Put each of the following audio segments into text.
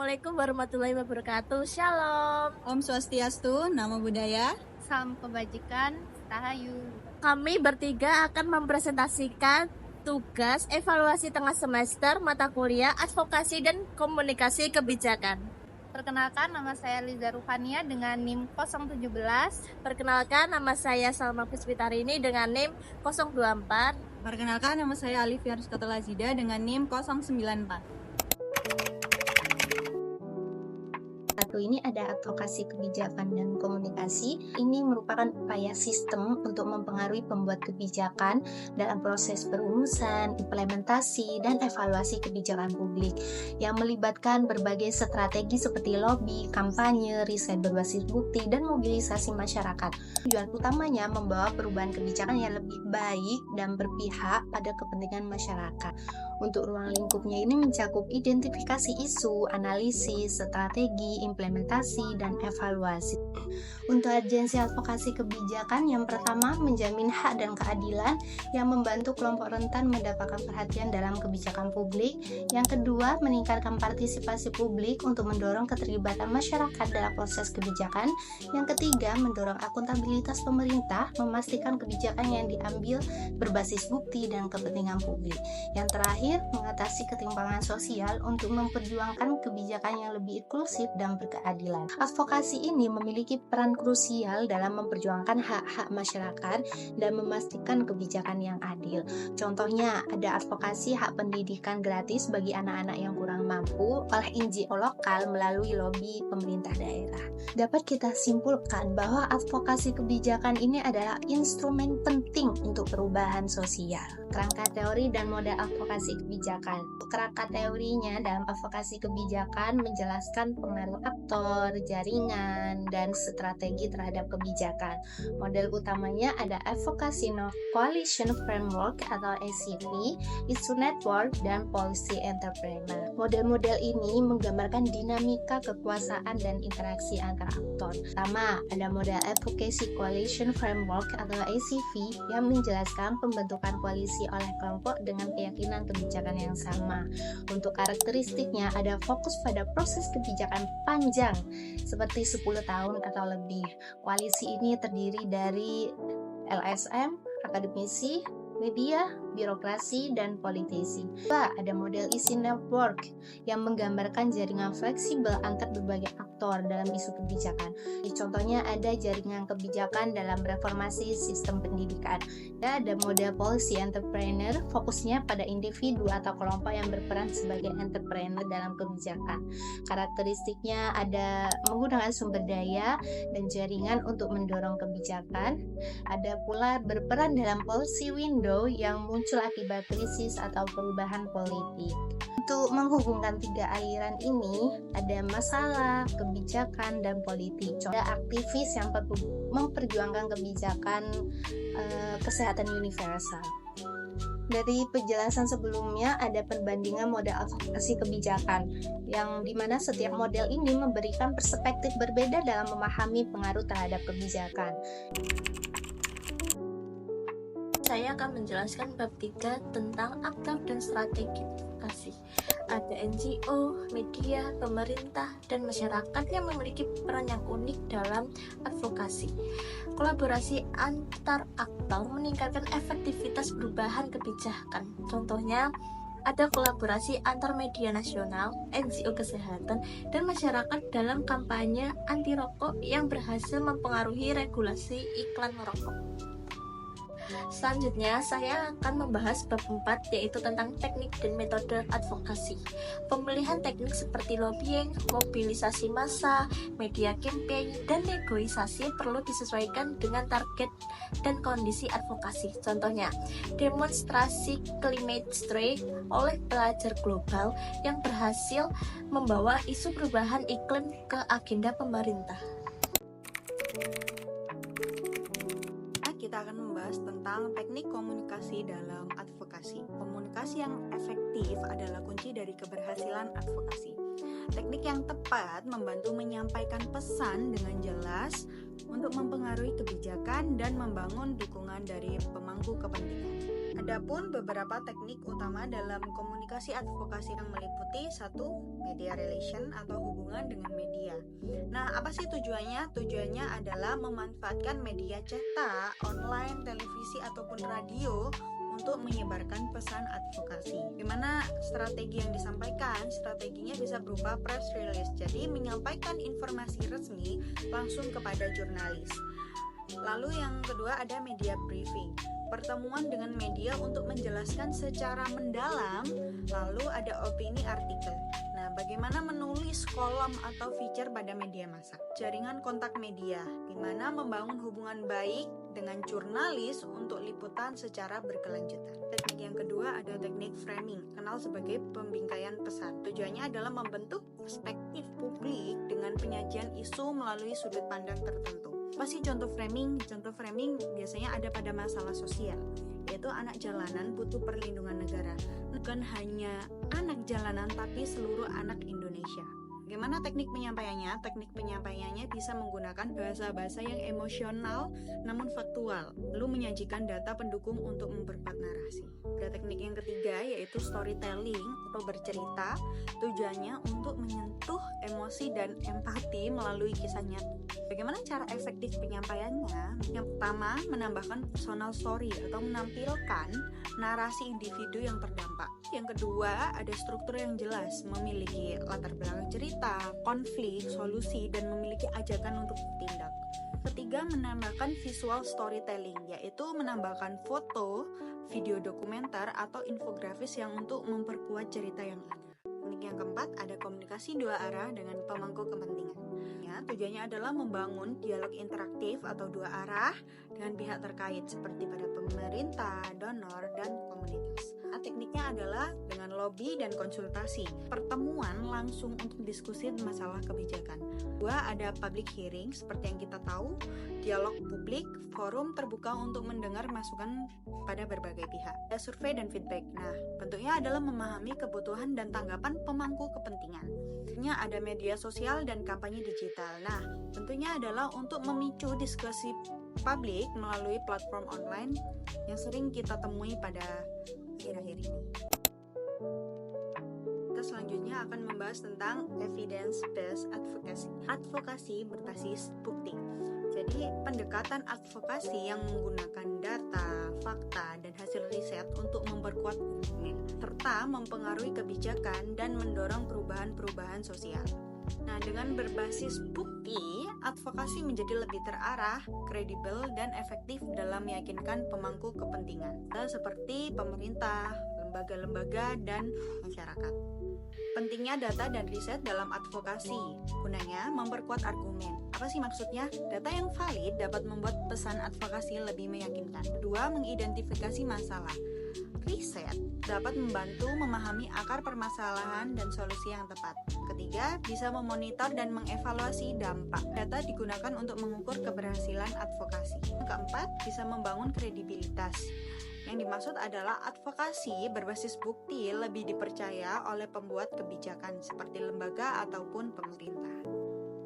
Assalamualaikum warahmatullahi wabarakatuh. Shalom. Om Swastiastu, Namo Buddhaya. Salam kebajikan, Rahayu. Kami bertiga akan mempresentasikan tugas evaluasi tengah semester mata kuliah advokasi dan komunikasi kebijakan. Perkenalkan, nama saya Liza Ruhania dengan NIM 017. Perkenalkan, nama saya Salma Puspitarini dengan NIM 024. Perkenalkan, nama saya Alif Yarskata Lazida dengan NIM 094. Ini ada advokasi kebijakan dan komunikasi. Ini merupakan upaya sistem untuk mempengaruhi pembuat kebijakan dalam proses perumusan, implementasi, dan evaluasi kebijakan publik yang melibatkan berbagai strategi seperti lobby, kampanye, riset berbasis bukti, dan mobilisasi masyarakat. Tujuan utamanya membawa perubahan kebijakan yang lebih baik dan berpihak pada kepentingan masyarakat. Untuk ruang lingkupnya ini mencakup identifikasi isu, analisis, strategi, implementasi, dan evaluasi. Untuk agensi advokasi kebijakan, yang pertama menjamin hak dan keadilan yang membantu kelompok rentan mendapatkan perhatian dalam kebijakan publik. Yang kedua, meningkatkan partisipasi publik untuk mendorong keterlibatan masyarakat dalam proses kebijakan. Yang ketiga, mendorong akuntabilitas pemerintah, memastikan kebijakan yang diambil berbasis bukti dan kepentingan publik. Yang terakhir, mengatasi ketimpangan sosial untuk memperjuangkan kebijakan yang lebih inklusif dan berkeadilan. Advokasi ini memiliki peran krusial dalam memperjuangkan hak-hak masyarakat dan memastikan kebijakan yang adil. Contohnya, ada advokasi hak pendidikan gratis bagi anak-anak yang kurang mampu oleh NGO lokal melalui lobi pemerintah daerah. Dapat kita simpulkan bahwa advokasi kebijakan ini adalah instrumen penting untuk perubahan sosial. Kerangka teori dan model advokasi kebijakan. Kerangka teorinya dalam advokasi kebijakan menjelaskan pengaruh aktor, jaringan, dan strategi terhadap kebijakan. Model utamanya ada Advocacy Coalition Framework atau ACP, Isu Network, dan Policy Entrepreneur. Model-model ini menggambarkan dinamika kekuasaan dan interaksi antar aktor. Pertama, ada model Advocacy Coalition Framework atau ACV yang menjelaskan pembentukan koalisi oleh kelompok dengan keyakinan kebijakan yang sama. Untuk karakteristiknya ada fokus pada proses kebijakan panjang seperti 10 tahun atau lebih. Koalisi ini terdiri dari LSM, akademisi, media, birokrasi, dan politisi. Ada model isi network yang menggambarkan jaringan fleksibel antar berbagai aktor dalam isu kebijakan. Contohnya ada jaringan kebijakan dalam reformasi sistem pendidikan. Dan ada model policy entrepreneur, fokusnya pada individu atau kelompok yang berperan sebagai entrepreneur dalam kebijakan. Karakteristiknya ada menggunakan sumber daya dan jaringan untuk mendorong kebijakan. Ada pula berperan dalam policy window yang muncul akibat krisis atau perubahan politik. Untuk menghubungkan tiga aliran ini, ada masalah, kebijakan, dan politik. Ada aktivis yang memperjuangkan kebijakan kesehatan universal. Dari penjelasan sebelumnya, ada perbandingan model advokasi kebijakan, yang dimana setiap model ini memberikan perspektif berbeda dalam memahami pengaruh terhadap kebijakan. Saya akan menjelaskan bab 3 tentang aktor dan strategi advokasi. Ada NGO, media, pemerintah, dan masyarakat yang memiliki peran yang unik dalam advokasi. Kolaborasi antar aktor meningkatkan efektivitas perubahan kebijakan. Contohnya, ada kolaborasi antar media nasional, NGO kesehatan, dan masyarakat dalam kampanye anti rokok yang berhasil mempengaruhi regulasi iklan rokok. Selanjutnya, saya akan membahas bab 4, yaitu tentang teknik dan metode advokasi. Pemilihan teknik seperti lobbying, mobilisasi massa, media campaign, dan negosiasi perlu disesuaikan dengan target dan kondisi advokasi. Contohnya, demonstrasi climate strike oleh pelajar global yang berhasil membawa isu perubahan iklim ke agenda pemerintah. Kita akan membahas tentang teknik komunikasi dalam advokasi. Komunikasi yang efektif adalah kunci dari keberhasilan advokasi. Teknik yang tepat membantu menyampaikan pesan dengan jelas untuk mempengaruhi kebijakan dan membangun dukungan dari pemangku kepentingan. Adapun beberapa teknik utama dalam komunikasi advokasi yang meliputi 1. Media relation atau hubungan dengan media. Nah, apa sih tujuannya? Tujuannya adalah memanfaatkan media cetak, online, televisi ataupun radio untuk menyebarkan pesan advokasi. Gimana strategi yang disampaikan? Strateginya bisa berupa press release, jadi menyampaikan informasi resmi langsung kepada jurnalis. Lalu yang kedua ada media briefing, pertemuan dengan media untuk menjelaskan secara mendalam. Lalu ada opini artikel. Nah, bagaimana menulis kolom atau feature pada media massa? Jaringan kontak media, di mana membangun hubungan baik dengan jurnalis untuk liputan secara berkelanjutan. Teknik yang kedua ada teknik framing, kenal sebagai pembingkaian pesan. Tujuannya adalah membentuk perspektif publik dengan penyajian isu melalui sudut pandang tertentu. Apa sih contoh framing? Contoh framing biasanya ada pada masalah sosial, yaitu anak jalanan butuh perlindungan negara. Bukan hanya anak jalanan, tapi seluruh anak Indonesia. Bagaimana teknik penyampaiannya? Teknik penyampaiannya bisa menggunakan bahasa-bahasa yang emosional namun faktual, lalu menyajikan data pendukung untuk memperkuat narasi. Ada teknik yang ketiga yaitu storytelling atau bercerita. Tujuannya untuk menyentuh emosi dan empati melalui kisah nyata. Bagaimana cara efektif penyampaiannya? Yang pertama, menambahkan personal story atau menampilkan narasi individu yang terdampak. Yang kedua, ada struktur yang jelas, memiliki latar belakang cerita, konflik, solusi, dan memiliki ajakan untuk bertindak. Ketiga, menambahkan visual storytelling, yaitu menambahkan foto, video dokumenter, atau infografis yang untuk memperkuat cerita yang ada. Teknik yang keempat, ada komunikasi dua arah dengan pemangku kepentingan. Ya, tujuannya adalah membangun dialog interaktif atau dua arah dengan pihak terkait seperti pada pemerintah, donor, dan komunitas. Nah, tekniknya adalah dengan lobby dan konsultasi, pertemuan langsung untuk diskusi masalah kebijakan. Dua, ada public hearing seperti yang kita tahu, dialog publik, forum terbuka untuk mendengar masukan pada berbagai pihak. Ada survei dan feedback. Nah, bentuknya adalah memahami kebutuhan dan tanggapan pemangku kepentingan. Tentunya ada media sosial dan kampanye digital. Nah, tentunya adalah untuk memicu diskusi publik melalui platform online yang sering kita temui pada akhir-akhir ini. Kita selanjutnya akan membahas tentang evidence-based advocacy. Advokasi berbasis bukti. Jadi, pendekatan advokasi yang menggunakan data, fakta, dan hasil riset untuk memperkuat argumen, serta mempengaruhi kebijakan dan mendorong perubahan-perubahan sosial. Nah, dengan berbasis bukti, advokasi menjadi lebih terarah, kredibel, dan efektif dalam meyakinkan pemangku kepentingan, seperti pemerintah, lembaga-lembaga, dan masyarakat. Pentingnya data dan riset dalam advokasi, gunanya memperkuat argumen. Apa sih maksudnya? Data yang valid dapat membuat pesan advokasi lebih meyakinkan. Kedua, mengidentifikasi masalah. Riset dapat membantu memahami akar permasalahan dan solusi yang tepat. Ketiga, bisa memonitor dan mengevaluasi dampak. Data digunakan untuk mengukur keberhasilan advokasi. Keempat, bisa membangun kredibilitas. Yang dimaksud adalah advokasi berbasis bukti lebih dipercaya oleh pembuat kebijakan seperti lembaga ataupun pemerintah.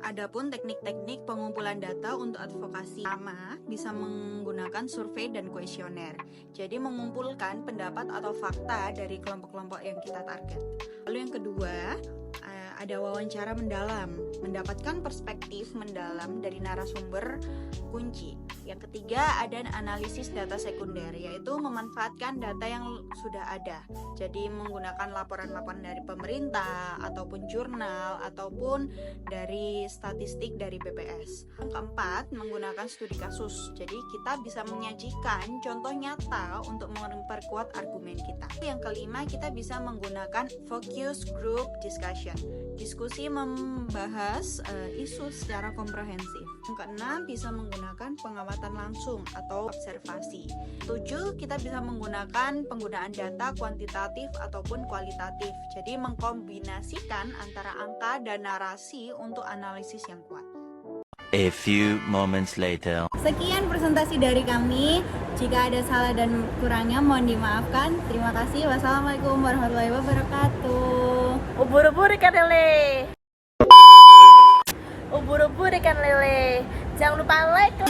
Adapun teknik-teknik pengumpulan data untuk advokasi pertama bisa menggunakan survei dan kuesioner. Jadi mengumpulkan pendapat atau fakta dari kelompok-kelompok yang kita target. Lalu yang kedua, ada wawancara mendalam, mendapatkan perspektif mendalam dari narasumber kunci. Yang ketiga, ada analisis data sekunder, yaitu memanfaatkan data yang sudah ada. Jadi menggunakan laporan-laporan dari pemerintah, ataupun jurnal, ataupun dari statistik dari BPS. Yang keempat, menggunakan studi kasus. Jadi kita bisa menyajikan contoh nyata untuk memperkuat argumen kita. Yang kelima, kita bisa menggunakan focus group discussion. Diskusi membahas isu secara komprehensif. Yang keenam, bisa menggunakan pengamatan langsung atau observasi. 7, kita bisa menggunakan penggunaan data kuantitatif ataupun kualitatif. Jadi mengkombinasikan antara angka dan narasi untuk analisis yang kuat. A few moments later. Sekian presentasi dari kami. Jika ada salah dan kurangnya mohon dimaafkan. Terima kasih. Wassalamualaikum warahmatullahi wabarakatuh. Ubur-ubur ikan lele. Ubur-ubur ikan lele. Jangan lupa like.